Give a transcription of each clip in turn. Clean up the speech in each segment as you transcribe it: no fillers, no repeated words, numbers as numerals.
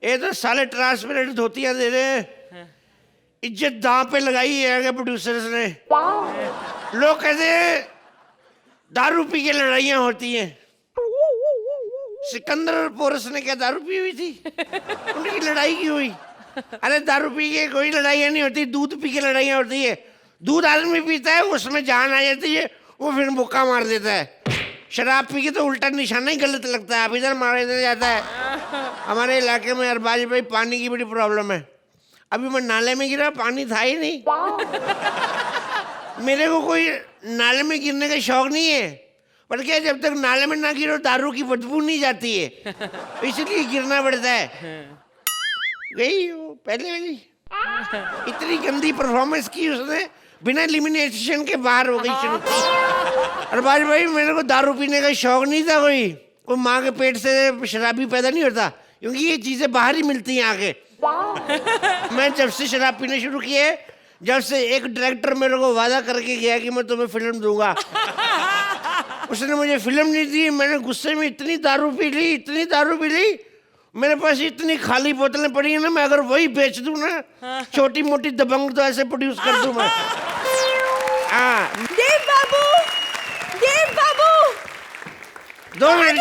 ये तो साले ट्रांसपेरेंट धोतियां दे रहे हैं, इज्जत दांव पे लगाई है प्रोड्यूसर्स ने। लोग कहते हैं दारू पी के लड़ाइयां होती हैं। सिकंदर और पोरस ने क्या दारू पी हुई थी? उनकी लड़ाई क्यों हुई? अरे दारू पी के कोई लड़ाइयां नहीं होती, दूध पी के लड़ाइयां होती है। दूध आदमी पीता है, उसमें जान आ जाती है, वो फिर मुक्का मार देता है। शराब पी के तो उल्टा निशाना ही गलत लगता है, आप इधर मार इधर जाता है। हमारे इलाके में अरबाज भाई पानी की बड़ी प्रॉब्लम है। अभी मैं नाले में गिरा, पानी था ही नहीं। मेरे को कोई नाले में गिरने का शौक नहीं है, पर क्या जब तक नाले में ना गिरो दारू की बदबू नहीं जाती है, इसलिए गिरना पड़ता है। गई वो पहले वाली इतनी गंदी परफॉर्मेंस की उसने, बिना एलिमिनेशन के बाहर हो गई श्रुति। अरबाज भाई मेरे को दारू पीने का शौक नहीं था, कोई माँ के पेट से शराबी पैदा नहीं होता, क्योंकि ये चीजें बाहर ही मिलती हैं आगे। मैं जब से शराब पीने शुरू किए, जब से एक डायरेक्टर मेरे को वादा करके गया कि मैं तुम्हें फिल्म दूंगा, उसने मुझे फिल्म नहीं दी। मैंने गुस्से में इतनी दारू पी ली, मेरे पास इतनी खाली बोतलें पड़ी हैं ना, मैं अगर वही बेच दूं ना, छोटी मोटी दबंग तो ऐसे प्रोड्यूस कर दूं मैं। हाँ देव बाबू 2 मिनट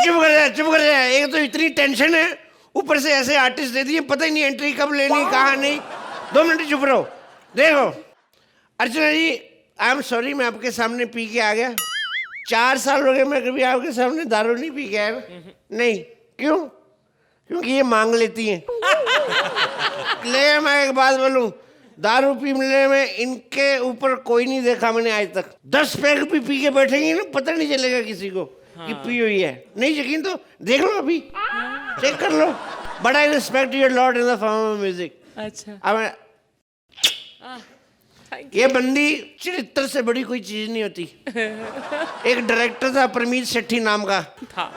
चुप कर जा। एक तो इतनी टेंशन है, ऊपर से ऐसे आर्टिस्ट दे दिए, पता ही नहीं एंट्री कब लेनी कहाँ नहीं। 2 मिनट चुप रहो। देखो अर्चना जी, आई एम सॉरी, मैं आपके सामने पी के आ गया। 4 साल हो गए मैं कभी आपके सामने दारू नहीं पी के आया। नहीं, क्यों? क्योंकि ये मांग लेती हैं। ले मैं एक बात बोलूं, दारू पीने में इनके ऊपर कोई नहीं देखा मैंने आज तक। 10 पैक भी पी के बैठेंगी ना, पता नहीं चलेगा किसी को कि पी हुई है। नहीं यकीन तो देख लो, अभी चेक कर लो। But I respect your lot in the form of music. अच्छा ये बंदी चरित्र से बड़ी कोई चीज नहीं होती। एक डायरेक्टर था परमीत सेठी नाम का,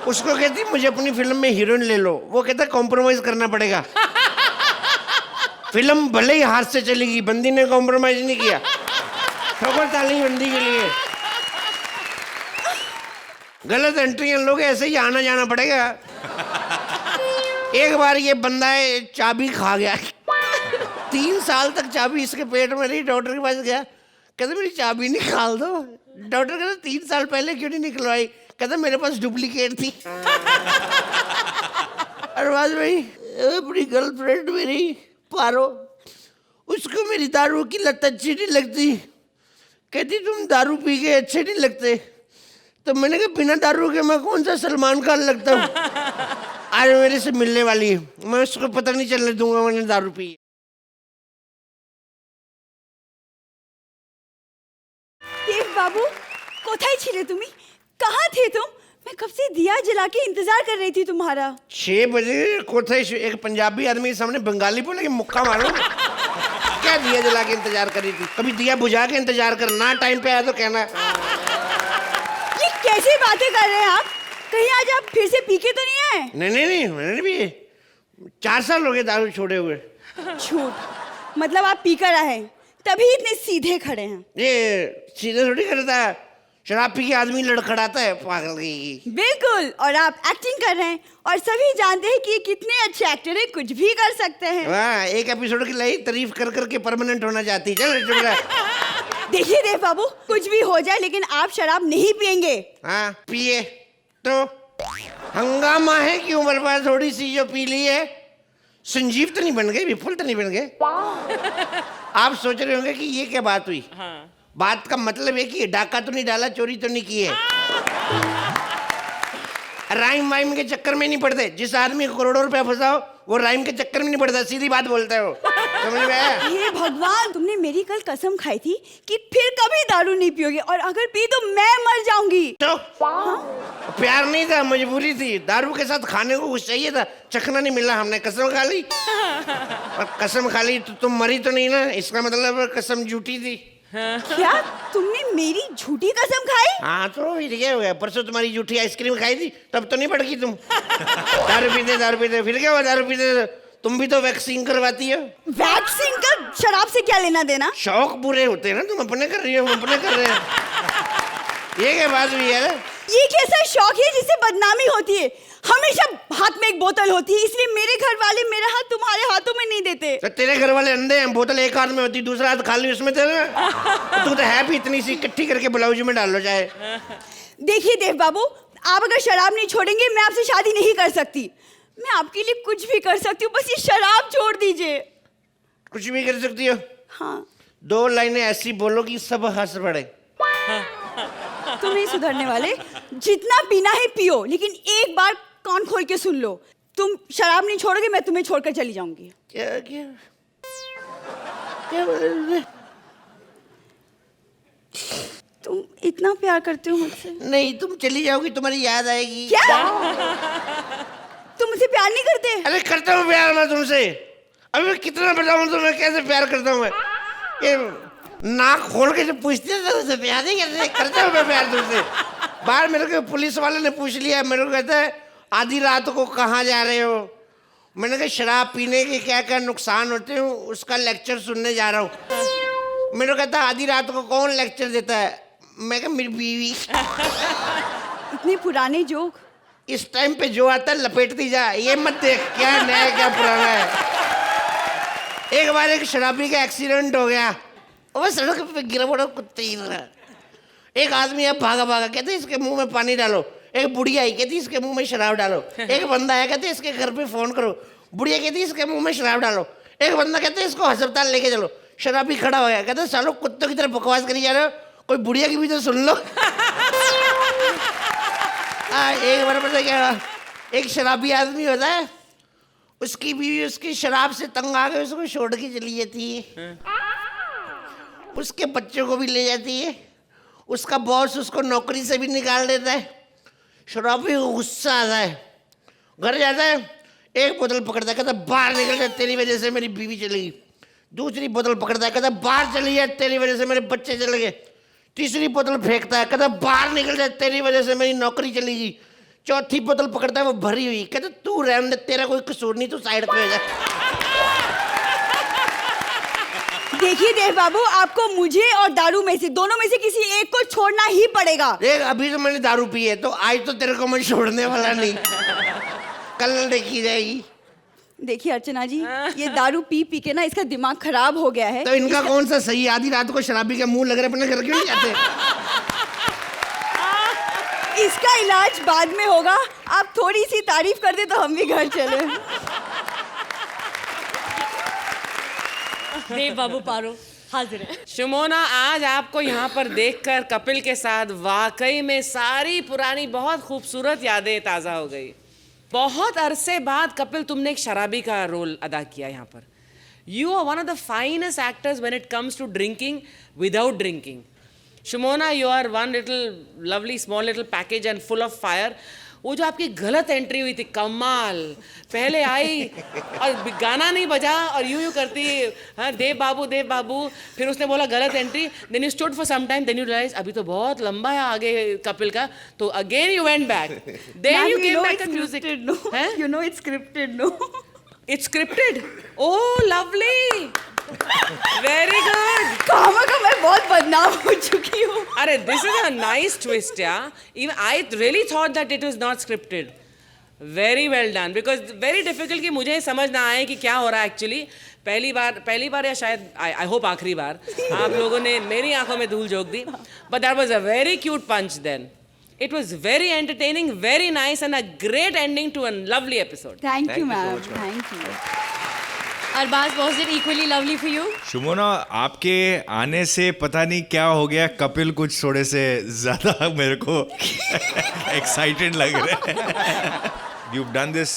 उसको कहती मुझे अपनी फिल्म में हीरोइन ले लो, वो कहता कॉम्प्रोमाइज करना पड़ेगा। फिल्म भले ही हाथ से चलेगी, बंदी ने कॉम्प्रोमाइज नहीं किया। ठोकर ताली बंदी के लिए। गलत एंट्रियां लोग ऐसे ही आना जाना पड़ेगा। एक बार ये बंदा है चाबी खा गया, 3 साल तक चाबी इसके पेट में रही। डॉक्टर के पास गया, कहते मेरी चाबी निकाल दो। डॉक्टर कहते 3 साल पहले क्यों नहीं निकलवाई? कहते मेरे पास डुप्लीकेट थी। अरबाज भाई अपनी गर्लफ्रेंड मेरी पारो, उसको मेरी दारू की लत अच्छी नहीं लगती, कहती तुम दारू पी के अच्छे नहीं लगते। तो मैंने कहा बिना दारू के मैं कौन सा सलमान खान लगता हूँ? आज मेरे से मिलने वाली है, मैं उसको पता नहीं चलने दूंगा मैंने दारू पी। देव बाबू कोথায় ছিলে তুমি? कहाँ थे तुम? मैं कब से दिया जला के इंतजार कर रही थी तुम्हारा। 6 बजे कोথায়? एक पंजाबी आदमी के सामने बंगाली बोले कि मुक्का मारो। क्या दिया जला के इंतजार कर रही थी? कभी दिया बुझा के इंतजार करना, टाइम पे आया तो कहना। ये कैसी बातें कर रहे हैं आप? कहीं आज आप फिर से पी के तो नहीं आए? नहीं मैंने नहीं पिए। 4 साल हो गए दारू छोड़े हुए। झूठ, मतलब आप पी कर आए तभी इतने सीधे खड़े हैं। ये सीधे थोड़ी करता है, शराब पी के आदमी लड़खड़ाता है पागल की। बिल्कुल, और आप एक्टिंग कर रहे हैं और सभी जानते हैं कि ये कितने अच्छे एक्टर हैं, कुछ भी कर सकते हैं। वाह, एक एपिसोड की लाई तारीफ कर करके परमानेंट होना चाहती है। चल चुप रह। देखिए देव बाबू, कुछ भी हो जाए लेकिन आप शराब नहीं पियेंगे। हाँ पिए तो हंगामा है कि उम्र पर थोड़ी सी जो पी ली है। संजीव तो नहीं बन गए, विपुल तो नहीं बन गए। आप सोच रहे होंगे कि ये क्या बात हुई। बात का मतलब है कि डाका तो नहीं डाला, चोरी तो नहीं की है। राइम वाइम के चक्कर में नहीं पड़ते। जिस आदमी को करोड़ों रुपया फंसाओ वो राइम के चक्कर में नहीं पड़ता, सीधी बात बोलता है वो। समझ में आया? हे भगवान, तुमने मेरी कल कसम खाई थी कि फिर कभी दारू नहीं पियोगे, और अगर पी तो मैं मर जाऊंगी। तो प्यार नहीं था, मजबूरी थी। दारू के साथ खाने को कुछ चाहिए था, चखना नहीं मिला, हमने कसम खा ली। और कसम खा ली तो तुम मरी तो नहीं ना, इसका मतलब कसम झूठी थी। क्या तुमने मेरी झूठी कसम खाई? हाँ तो फिर क्या हो गया? परसों तुम्हारी झूठी आइसक्रीम खाई थी, तब तो नहीं भड़की तुम। दारू पीते फिर क्या हुआ? दारू पीते तुम भी तो वैक्सीन करवाती हो। वैक्सीन का शराब से क्या लेना देना? शौक पूरे होते हैं ना, तुम अपने कर रही हो, हम अपने कर रहे हैं। ये क्या बात हुई है? ये कैसा शौक है जिससे बदनामी होती है? हमेशा हाथ में एक बोतल होती है, इसलिए मेरे घर वाले मेरा हाथ तुम्हारे तो तेरे घर वाले अंधे हैं, बोतल एक हाथ में होती दूसरा हाथ खाली उसमें तेरा। तू तो है भी इतनी सी, इकट्ठी करके ब्लाउज में डाल लो चाहे। देखिए देव बाबू, आप अगर शराब नहीं छोड़ेंगे मैं आपसे शादी नहीं कर सकती। मैं आपके लिए कुछ भी कर सकती हूँ, बस ये शराब छोड़ दीजिए। कुछ भी कर सकती हो? हाँ। 2 लाइनें ऐसी बोलो कि सब हंस पड़े। तुम नहीं सुधरने वाले। जितना पीना है पियो, लेकिन एक बार कान खोल के सुन लो, तुम शराब नहीं छोड़ोगे मैं तुम्हें छोड़कर चली जाऊंगी। क्या क्या क्या बोल रहे? तुम इतना प्यार करते हो मुझसे? नहीं, तुम चली जाओगी तुम्हारी याद आएगी। क्या? तुम मुझसे प्यार नहीं करते? अरे करता हूँ प्यार मैं तुमसे। अभी मैं कितना बताऊँ तुम्हें कैसे प्यार करता हूँ मैं। ये नाक खोल के जब पूछते थे तुमसे प्यार नहीं करते, करता हूँ मैं प्यार तुमसे। बाहर मेरे को पुलिस वाले ने पूछ लिया, मेरे को कहता है आधी रात को कहाँ जा रहे हो। मैंने कहा शराब पीने के क्या क्या नुकसान होते हैं उसका लेक्चर सुनने जा रहा हूँ। मेरे को कहता है आधी रात को कौन लेक्चर देता है। मैं कहा मेरी बीवी। इतने पुराने जोक। इस टाइम पे जो आता है लपेटती जा, ये मत देख क्या नया क्या पुराना है। एक बार एक शराबी का एक्सीडेंट हो गया, वो सड़क पे गिरा पड़ा कुत्ते ही तरह। एक आदमी अब भागा भागा, कहते इसके मुंह में पानी डालो। एक बुढ़िया आई, कहती इसके मुंह में शराब डालो। एक बंदा आया, कहते इसके घर पे फोन करो। बुढ़िया कहती इसके मुंह में शराब डालो। एक बंदा कहते इसको अस्पताल लेके चलो। शराबी खड़ा हो गया, कहते सालों कुत्तों की तरह बकवास करी जा रहे हो, कोई बुढ़िया की भी तो सुन लो। एक बार पता क्या, एक शराबी आदमी होता है, उसकी बीवी उसकी शराब से तंग आ गई, उसको छोड़ के चली जाती है। उसके बच्चों को भी ले जाती है। उसका बॉस उसको नौकरी से भी निकाल देता है। शराबी को गुस्सा आता है, घर जाता है, एक बोतल पकड़ता है, कहता बाहर निकल जा तेरी वजह से मेरी बीवी चली गई। दूसरी बोतल पकड़ता है, कहता बाहर चली जा तेरी वजह से मेरे बच्चे चले गए। तीसरी बोतल फेंकता है, कहता बाहर निकल जा तेरी वजह से मेरी नौकरी चली गई। चौथी बोतल पकड़ता है, वो भरी हुई, कहता तू रहने दे तेरा कोई कसूर नहीं, तू साइड पे हो जा। देखिए देव बाबू, आपको मुझे और दारू में से दोनों में से किसी एक को छोड़ना ही पड़ेगा। देख अभी तो मैंने दारू पी है, तो आज तो तेरे को मैं छोड़ने वाला नहीं। कल देखी जाएगी। देखिए अर्चना जी, ये दारू पी पी के ना इसका दिमाग खराब हो गया है। तो इनका कौन सा सही, आधी रात को शराबी के मुंह लग रहे अपने घर क्यों नहीं जाते? इसका इलाज बाद में होगा, आप थोड़ी सी तारीफ कर दे तो हम भी घर चले। देव बाबू पारो हाजिर है। शुमोना, आज आपको यहाँ पर देखकर कपिल के साथ वाकई में सारी पुरानी बहुत खूबसूरत यादें ताज़ा हो गई। बहुत अरसे बाद कपिल तुमने एक शराबी का रोल अदा किया यहाँ पर। You are one of the finest actors when it comes to drinking without drinking. Shumona, you are one little lovely small little package and full of fire. वो जो आपकी गलत एंट्री हुई थी, कमाल। पहले आई और गाना नहीं बजा और यूं करती, हाँ देव बाबू, फिर उसने बोला गलत entry, then you stood for some time, then you realise अभी तो बहुत लंबा है आगे कपिल का, तो again you went back, then you came back to music. You know it's scripted. No it's scripted. Oh lovely, very good. कहाँ का मैं बहुत बदनाम हो चुकी हूँ। अरे this is a nice twist यार। Even I really thought that it was not scripted. Very well done. Because very difficult कि मुझे समझ ना आए कि क्या हो रहा है एक्चुअली। पहली बार या शायद I hope आखिरी बार आप लोगों ने मेरी आंखों में धूल झोंक दी। But that was a very cute punch then. It was very entertaining, very nice and a great ending to a lovely episode. Thank you ma'am, thank you. Arbaaz, was it equally lovely for you? Shumona, आपके आने से पता नहीं क्या हो गया, कपिल कुछ थोड़े से ज़्यादा मेरे को एक्साइटेड लग रहे हैं। You've done this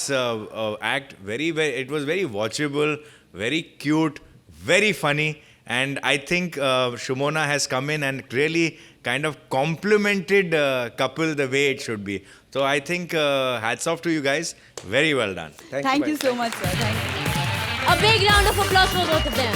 act very, it was very watchable, very cute, very funny, and I think Shumona has come in and really kind of complimented Kapil the way it should be. So I think hats off to you guys. Very well done. Thank you so much, sir. Thank you. A big round of applause for both of them.